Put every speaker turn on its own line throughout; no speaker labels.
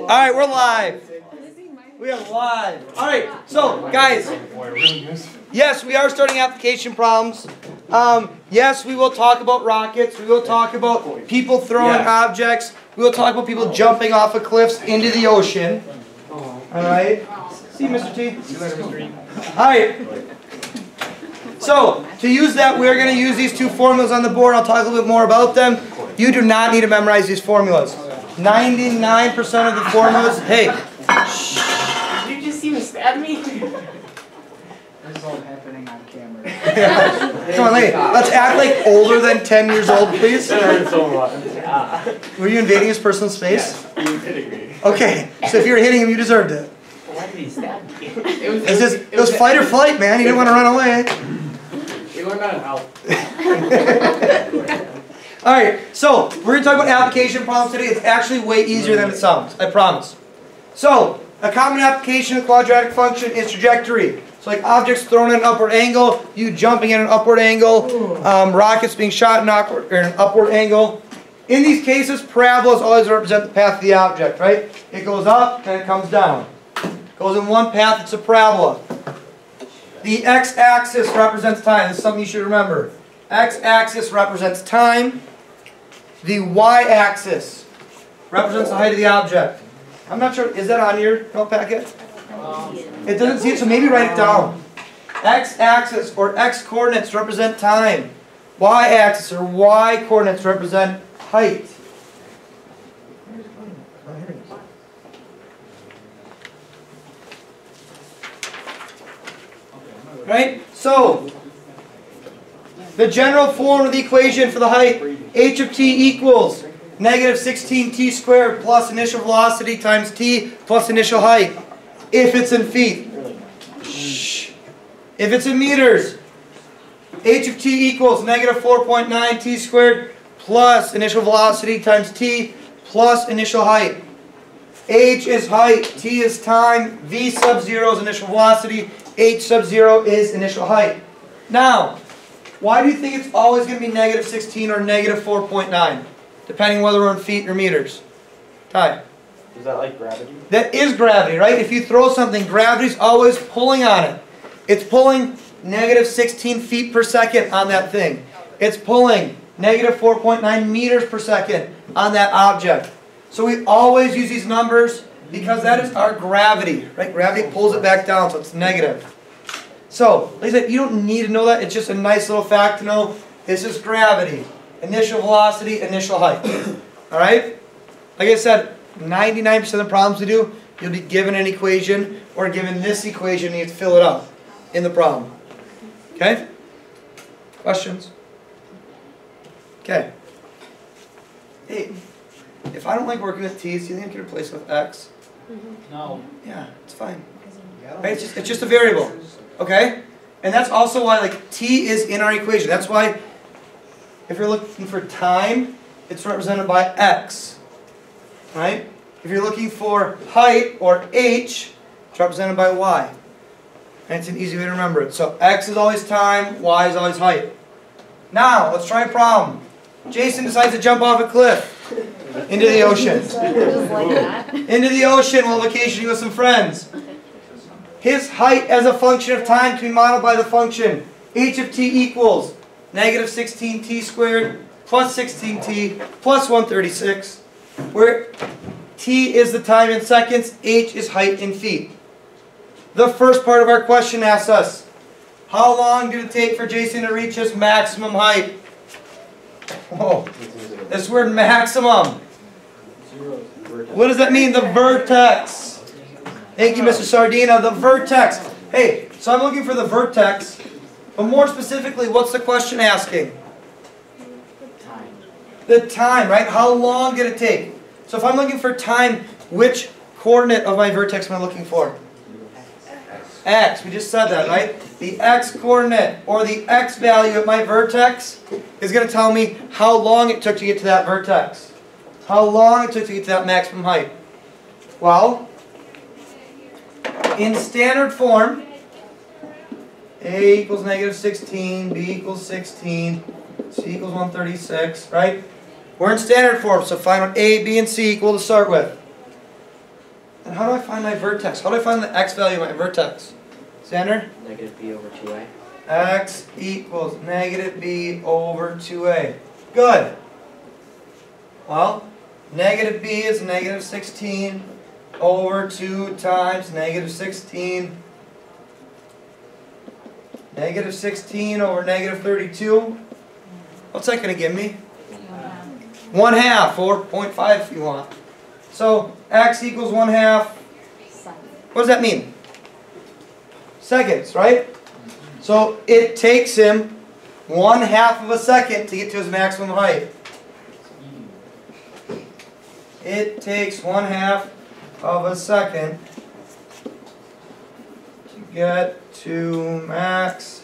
Alright, we're live. We are live. Alright, so guys, yes, we are starting application problems. Yes, we will talk about rockets. We will talk about people throwing objects. We will talk about people jumping off of cliffs into the ocean. Alright. See you, Mr. T. See you later, Mr. E. Alright. So, to use that, we're going to use these two formulas on the board. I'll talk a little bit more about them. You do not need to memorize these formulas. 99% of the formulas. Hey.
Did you just see him stab me?
This is all happening on camera.
Come on, hey, let's act like older than 10 years old, please. Were you invading his personal space?
Yes, you did agree.
Okay, so if you were hitting him, you deserved it.
Why did he stab me?
It was fight or flight, man. He didn't want to run away.
We learned that how.
Alright, so we're going to talk about application problems today. It's actually way easier than it sounds, I promise. So, a common application of quadratic function is trajectory. So like objects thrown at an upward angle, you jumping at an upward angle, rockets being shot at an upward angle. In these cases, parabolas always represent the path of the object, right? It goes up and it comes down. Goes in one path, it's a parabola. The x-axis represents time. This is something you should remember. X-axis represents time. The y-axis represents the height of the object. I'm not sure, is that on your note packet? It doesn't see it, so maybe write it down. X-axis or x-coordinates represent time. Y-axis or y-coordinates represent height. Right? So, the general form of the equation for the height, h of t equals negative 16t squared plus initial velocity times t plus initial height. If it's in feet. Shh. If it's in meters, h of t equals negative 4.9 t squared plus initial velocity times t plus initial height. H is height, t is time, v sub 0 is initial velocity, h sub 0 is initial height. Now, why do you think it's always going to be negative 16 or negative 4.9? Depending whether we're in feet or meters. Ty.
Is that like gravity?
That is gravity, right? If you throw something, gravity's always pulling on it. It's pulling negative 16 feet per second on that thing. It's pulling negative 4.9 meters per second on that object. So we always use these numbers because that is our gravity, right? Gravity pulls it back down, so it's negative. So, like I said, you don't need to know that. It's just a nice little fact to know. This is gravity. Initial velocity, initial height. Alright? Like I said, 99% of the problems we do, you'll be given an equation or given this equation and you have to fill it out in the problem. Okay? Questions? Okay. Hey, if I don't like working with t's, do you think I can replace it with x?
No.
Yeah, it's fine. Right? It's just a variable. Okay? And that's also why like t is in our equation. That's why if you're looking for time, it's represented by x. Right? If you're looking for height or h, it's represented by y. And it's an easy way to remember it. So x is always time, y is always height. Now, let's try a problem. Jason decides to jump off a cliff into the ocean. Into the ocean while vacationing with some friends. His height as a function of time can be modeled by the function h of t equals negative 16t squared plus 16t plus 136, where t is the time in seconds, h is height in feet. The first part of our question asks us, how long did it take for Jason to reach his maximum height? Whoa, this word maximum. What does that mean? The vertex. Thank you, Mr. Sardina. The vertex. Hey, so I'm looking for the vertex, but more specifically, what's the question asking?
Time.
The time, right? How long did it take? So if I'm looking for time, which coordinate of my vertex am I looking for? X. We just said that, right? The x coordinate, or the x value of my vertex, is going to tell me how long it took to get to that vertex. How long it took to get to that maximum height. Well, in standard form, a equals negative 16, b equals 16, c equals 136, right? We're in standard form, so find what a, b, and c equal to start with. And how do I find my vertex? How do I find the x value of my vertex? Xander?
Negative b over 2a.
X equals negative b over 2a. Good. Well, negative b is negative 16 over 2 times negative 16. Negative 16 over negative 32. What's that going to give me? 1/2 or 0.5 if you want. So x equals 1/2. What does that mean? Seconds, right? So it takes him 1/2 of a second to get to his maximum height. It takes 1/2 of a second to get to max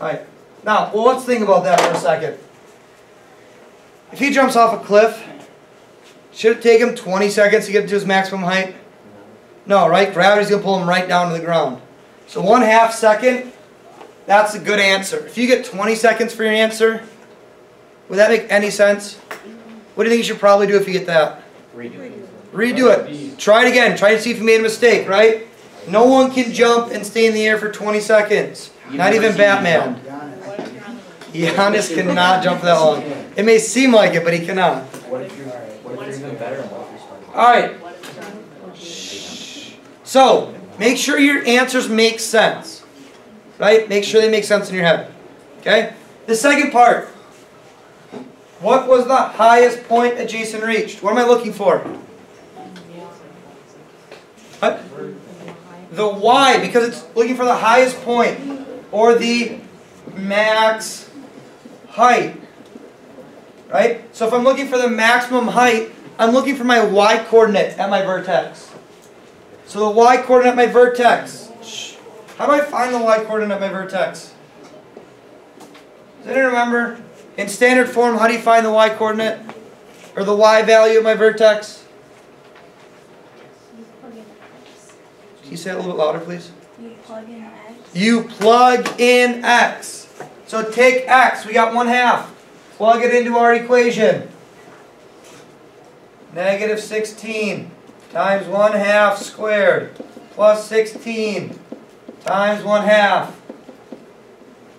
height. Now, well, let's think about that for a second. If he jumps off a cliff, should it take him 20 seconds to get to his maximum height? No, right? Gravity's going to pull him right down to the ground. So 1/2 second, that's a good answer. If you get 20 seconds for your answer, would that make any sense? What do you think you should probably do if you get that?
Redo it.
Redo it. Try it again. Try to see if you made a mistake, right? No one can jump and stay in the air for 20 seconds. Not even Batman. Giannis cannot jump that long. It may seem like it, but he cannot.
What if you're even better in both responses?
Alright. So, make sure your answers make sense. Right? Make sure they make sense in your head. Okay? The second part. What was the highest point that Jason reached? What am I looking for? What? The y, because it's looking for the highest point, or the max height. Right? So if I'm looking for the maximum height, I'm looking for my y-coordinate at my vertex. So the y-coordinate at my vertex. How do I find the y-coordinate at my vertex? Does anyone remember? In standard form, how do you find the y-coordinate? Or the y value of my vertex? Can you say it a little bit louder, please?
You plug in x.
You plug in x. So take x, we got 1/2. Plug it into our equation. Negative 16 times 1/2 squared plus 16 times 1/2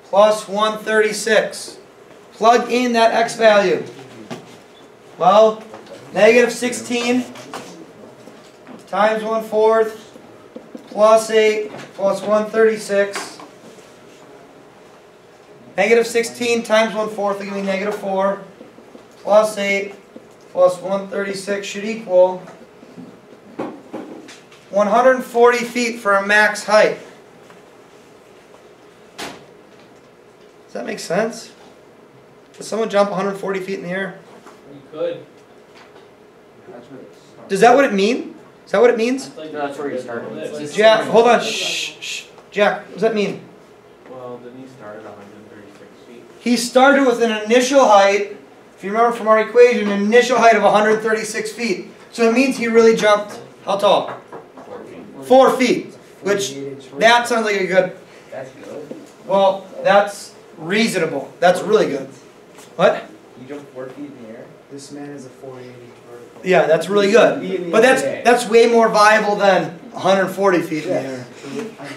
plus 136. Plug in that x value. Well, negative 16 times 1/4 plus 8 plus 136. Negative 16 times 1/4 will give me negative 4 plus 8 plus 136 should equal 140 feet for a max height. Does that make sense? Does someone jump 140 feet in the air?
You could.
Does that what it mean? Is that what it means?
No, that's where you started.
Jack, hold on. Shh. Jack, what does that mean?
Well, didn't he start at 136 feet?
He started with an initial height, if you remember from our equation, an initial height of 136 feet. So it means he really jumped, how tall?
4 feet.
4 feet. Which, that sounds like a good,
That's good.
well, that's reasonable. That's really good. What?
You jumped 4 feet in the air?
This man is a 480 vertical.
Yeah, that's really good. But that's way more viable than 140 feet in the air.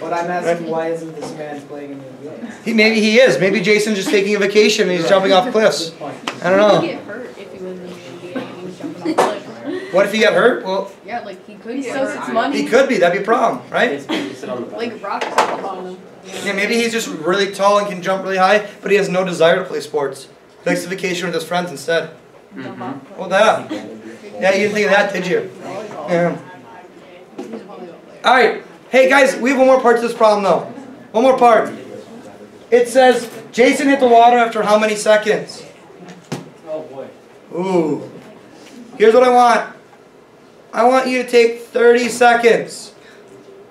But I'm asking, why isn't this man playing in the NBA?
Maybe he is. Maybe Jason's just taking a vacation and he's jumping off cliffs.
Good point.
I don't know.
He could get hurt if he was in the NBA and he was jumping off a cliff.
What if he got hurt? Well,
Yeah, like he could
He
get
still
hurt.
gets money.
he could be. That'd be a problem, right?
Sit on the bench.
Like rocks on him.
Yeah, maybe he's just really tall and can jump really high, but he has no desire to play sports. He likes to vacation with his friends instead. Hold that up. Yeah, you didn't think of that, did you? Yeah. Alright. Hey guys, we have one more part to this problem though. One more part. It says, Jason hit the water after how many seconds?
Oh boy.
Ooh. Here's what I want. I want you to take 30 seconds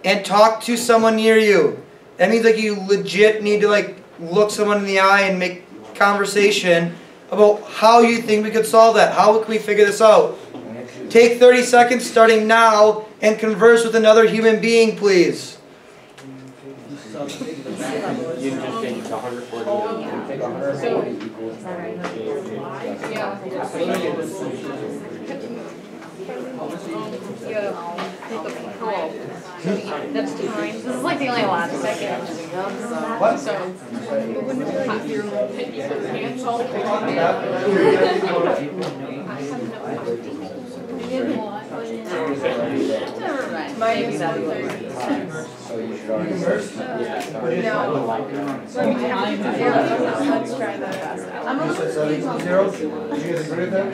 and talk to someone near you. That means like you legit need to like look someone in the eye and make conversation about how you think we could solve that. How can we figure this out? Take 30 seconds starting now and converse with another human being, please.
You just think it's 140. You think 140 equals 20.
Yeah. That's time. This is like the only last second.
What?
So, but wouldn't it be like your hands all Never mind. Maybe that'll be
So you should already.
No. Let's try that. I'm
You said 7 equals 0? Do you guys agree with that?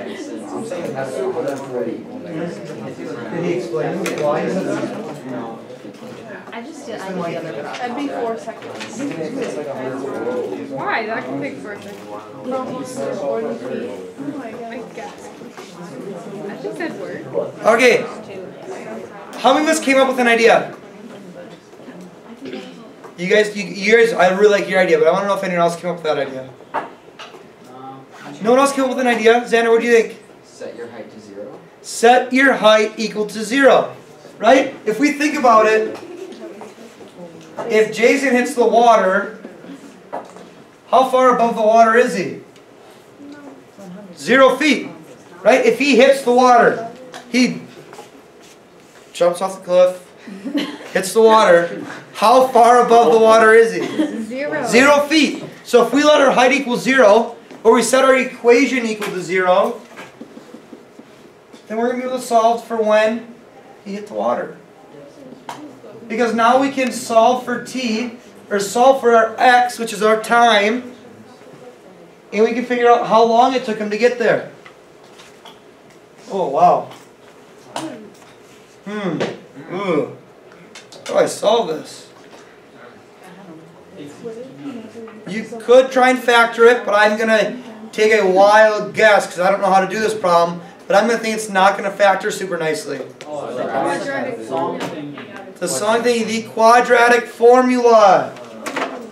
I'm saying that's super equal
Did he explain why he said that?
I just did. I like the other product.
That'd be 4 seconds.
Why? That can take 4 seconds.
Almost 40 feet. Oh my god.
I guess. I think that'd work.
Okay. How many of us came up with an idea? You guys, I really like your idea, but I want to know if anyone else came up with that idea. No one else came up with an idea? Xander, what do you think?
Set your height to 0.
Set your height equal to 0. Right? If we think about it, if Jason hits the water, how far above the water is he? 0 feet. Right? If he hits the water, he jumps off the cliff, hits the water. How far above the water is he?
0.
0 feet. So if we let our height equal 0, or we set our equation equal to 0, then we're going to be able to solve for when he hit the water. Because now we can solve for t, or solve for our x, which is our time, and we can figure out how long it took him to get there. Oh, wow. Ooh. How do I solve this? You could try and factor it, but I'm going to take a wild guess because I don't know how to do this problem. But I'm going to think it's not going to factor super nicely.
Quadratic.
The song thing, the quadratic formula.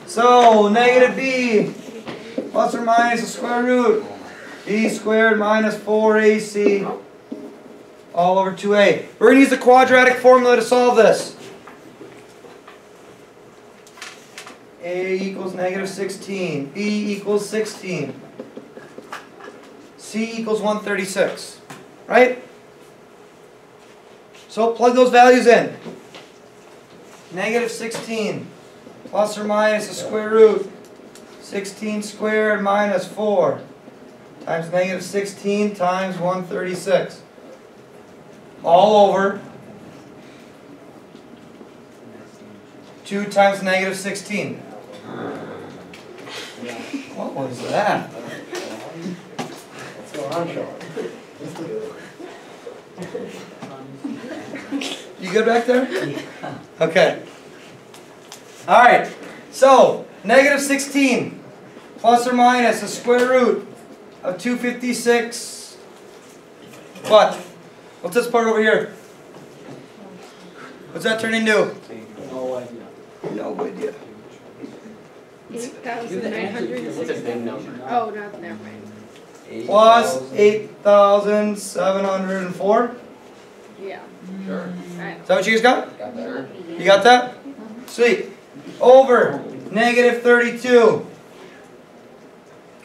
So, negative b plus or minus the square root b squared minus 4ac all over 2a. We're going to use the quadratic formula to solve this. A equals negative 16. B equals 16. C equals 136. Right? So plug those values in. Negative 16 plus or minus the square root 16 squared minus 4 times negative 16 times 136. All over 2 times negative 16. What was that?
What's going on, Sean?
You good back there? Okay. Alright. So, negative 16 plus or minus the square root of 256. What? What's this part over here? What's that turn into?
No idea.
No idea.
8,900.
What's a big number?
Oh, not there.
Plus 8,704.
Yeah.
Sure.
Right.
Is that what you guys got?
Got that.
You got that? Sweet. Over negative 32.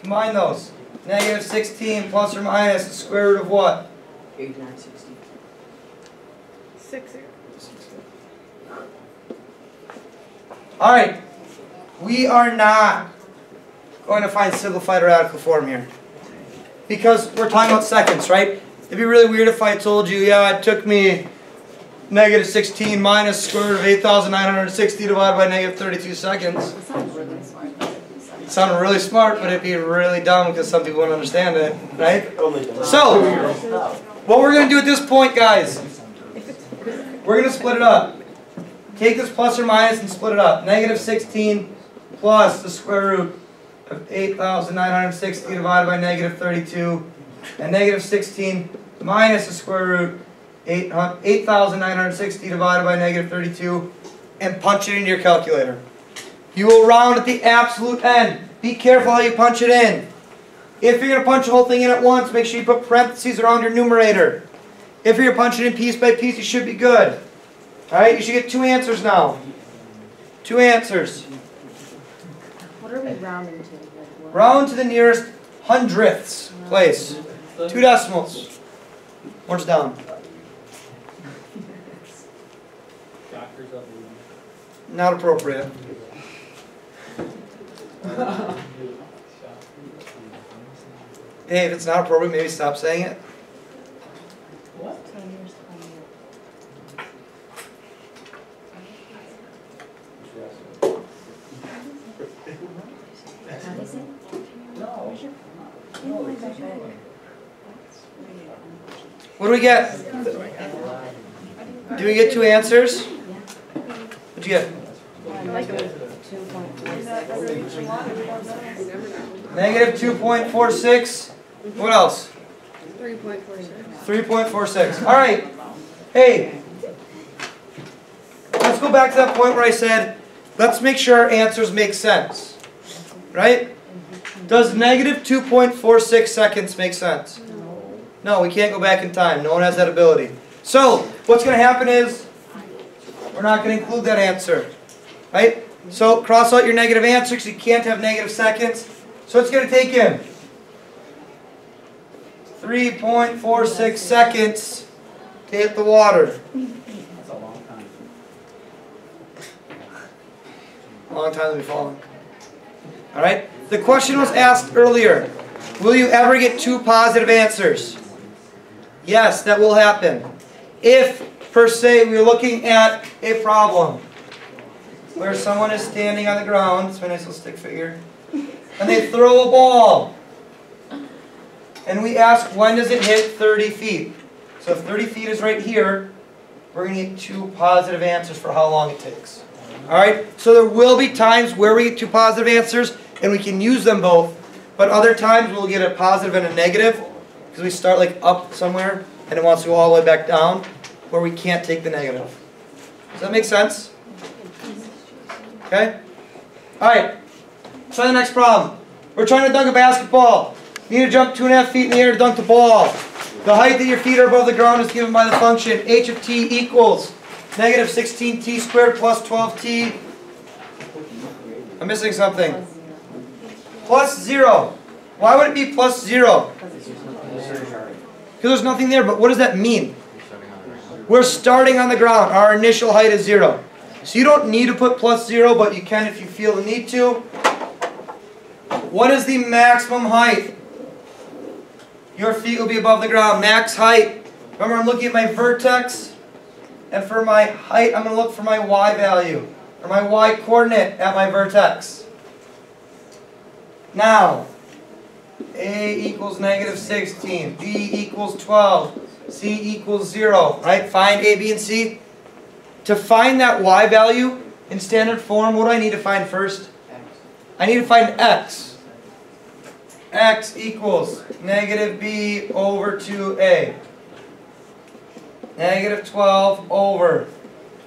Combine those. Negative 16 plus or minus the square root of what?
8960.
6.
Alright. We are not going to find simplified radical form here. Because we're talking about seconds, right? It'd be really weird if I told you, yeah, it took me negative 16 minus square root of 8,960 divided by negative 32 seconds.
It sounds really smart.
It sounded really smart, but it'd be really dumb because some people wouldn't understand it, right? So, what we're going to do at this point, guys, we're going to split it up. Take this plus or minus and split it up. Negative 16 plus the square root of 8,960 divided by negative 32, and negative 16 minus the square root 8,960 divided by negative 32, and punch it into your calculator. You will round at the absolute end. Be careful how you punch it in. If you're going to punch the whole thing in at once, make sure you put parentheses around your numerator. If you're punching in piece by piece, you should be good. Alright, you should get 2 answers now. 2 answers.
What are we rounding to?
Round to the nearest hundredths place. 2 decimals. Where's down? Not appropriate. Hey, if it's not appropriate, maybe stop saying it. What do we get? Do we get 2 answers? What'd you get? Negative 2.46. What else?
3.46.
3.46. All right. Hey, let's go back to that point where I said, let's make sure our answers make sense. Right? Does negative 2.46 seconds make sense? No, we can't go back in time. No one has that ability. So, what's going to happen is, we're not going to include that answer. Right? So, cross out your negative answer because you can't have negative seconds. So, it's going to take in 3.46 seconds to hit the water.
That's a long time.
Long time to be falling. Alright? The question was asked earlier. Will you ever get 2 positive answers? Yes, that will happen. If, per se, we're looking at a problem where someone is standing on the ground, it's my nice little stick figure, and they throw a ball. And we ask, when does it hit 30 feet? So if 30 feet is right here, we're going to get 2 positive answers for how long it takes. Alright? So there will be times where we get 2 positive answers, and we can use them both. But other times we'll get a positive and a negative, because we start like up somewhere, and it wants to go all the way back down, where we can't take the negative. Does that make sense? Okay? Alright. Try the next problem. We're trying to dunk a basketball. You need to jump 2.5 feet in the air to dunk the ball. The height that your feet are above the ground is given by the function h of t equals negative 16t squared plus 12t. I'm missing something. Plus 0. Why would it be plus 0? Because there's nothing there, but what does that mean? We're starting on the ground. Our initial height is 0. So you don't need to put plus 0, but you can if you feel the need to. What is the maximum height? Your feet will be above the ground. Max height. Remember, I'm looking at my vertex. And for my height, I'm going to look for my y value. Or my y coordinate at my vertex. Now, A equals negative 16. B equals 12. C equals 0. Right? Find A, B, and C. To find that y value in standard form, what do I need to find first? I need to find x. X equals negative b over 2a. Negative 12 over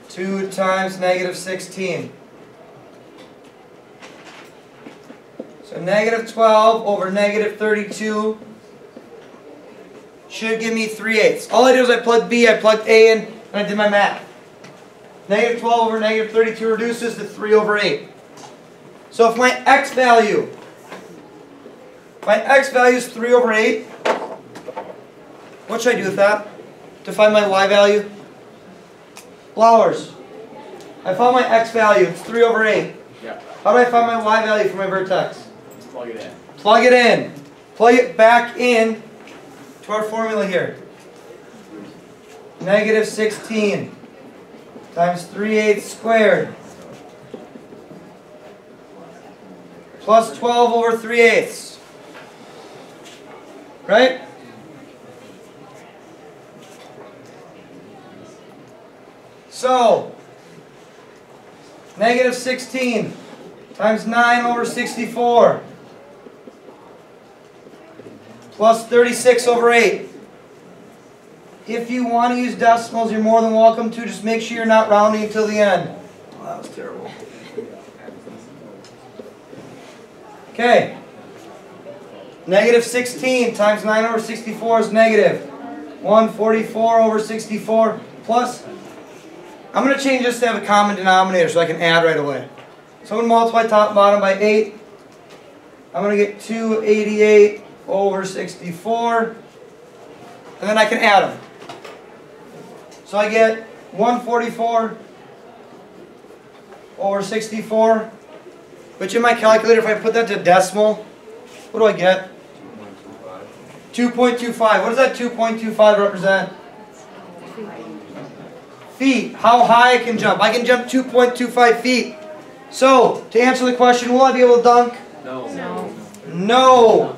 2 times negative 16. So negative 12 over negative 32 should give me 3/8. All I did was I plugged b, I plugged a in, and I did my math. Negative 12 over negative 32 reduces to 3 over 8. So if my x value is 3 over 8, what should I do with that to find my y value? Flowers. I found my x value, it's 3 over 8.
Yeah.
How do I find my y value for my vertex?
Plug it in.
Plug it in. Plug it back in to our formula here. Negative 16 times 3/8 squared plus 12 over 3/8. Right? So, negative 16 times 9 over 64 plus 36 over 8. If you want to use decimals, you're more than welcome to. Just make sure you're not rounding until the end. Oh, that was terrible. Okay. Negative 16 times 9 over 64 is negative 144 over 64 plus, I'm going to change this to have a common denominator so I can add right away. So I'm going to multiply top and bottom by 8. I'm going to get 288 over 64. And then I can add them. So I get 144 over 64. Which in my calculator, if I put that to decimal, what do I get? 2.25. What does that 2.25 represent? Feet. How high I can jump? I can jump 2.25 feet. So, to answer the question, will I be able to dunk?
No.
No.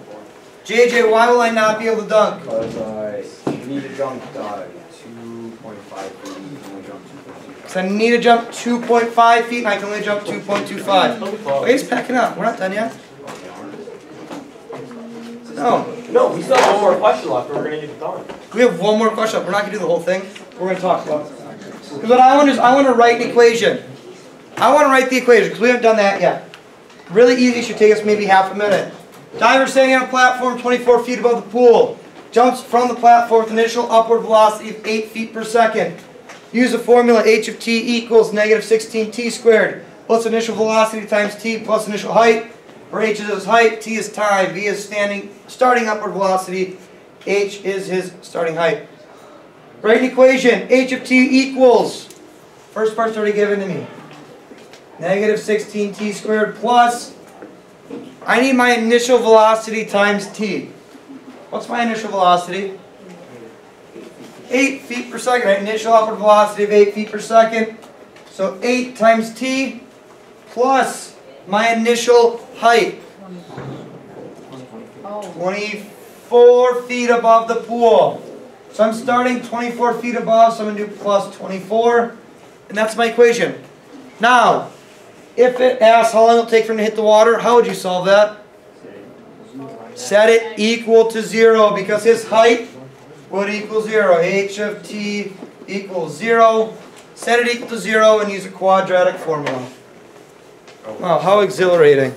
JJ, why will I not be able to dunk?
Because you need to jump 2.5 feet, you can only jump 2.25.
Because I need to jump 2.5 feet and I can only jump 2.25. Wait, he's packing up. We're not done yet. No.
No, we still have one more question left, but we're gonna get it done.
We have one more question. We're not going to do the whole thing. We're going to talk about it. Because what I want is, I want to write an equation. I want to write the equation because we haven't done that yet. Really easy, should take us maybe half a minute. Diver standing on a platform 24 feet above the pool. Jumps from the platform with initial upward velocity of 8 feet per second. Use the formula h of t equals negative 16t squared plus initial velocity times t plus initial height, where h is his height, t is time, v is starting upward velocity, h is his starting height. Write an equation. H of t equals, first part's already given to me, negative 16t squared plus, I need my initial velocity times t. What's my initial velocity? 8 feet per second, right? Initial upward velocity of 8 feet per second. So 8 times t plus my initial height. 24 feet above the pool. So I'm starting 24 feet above, so I'm going to do plus 24. And that's my equation. Now, if it asks how long it'll take for him to hit the water, how would you solve that? Set it equal to 0 because his height would equal 0. H of t equals 0. Set it equal to 0 and use a quadratic formula. Wow, how exhilarating.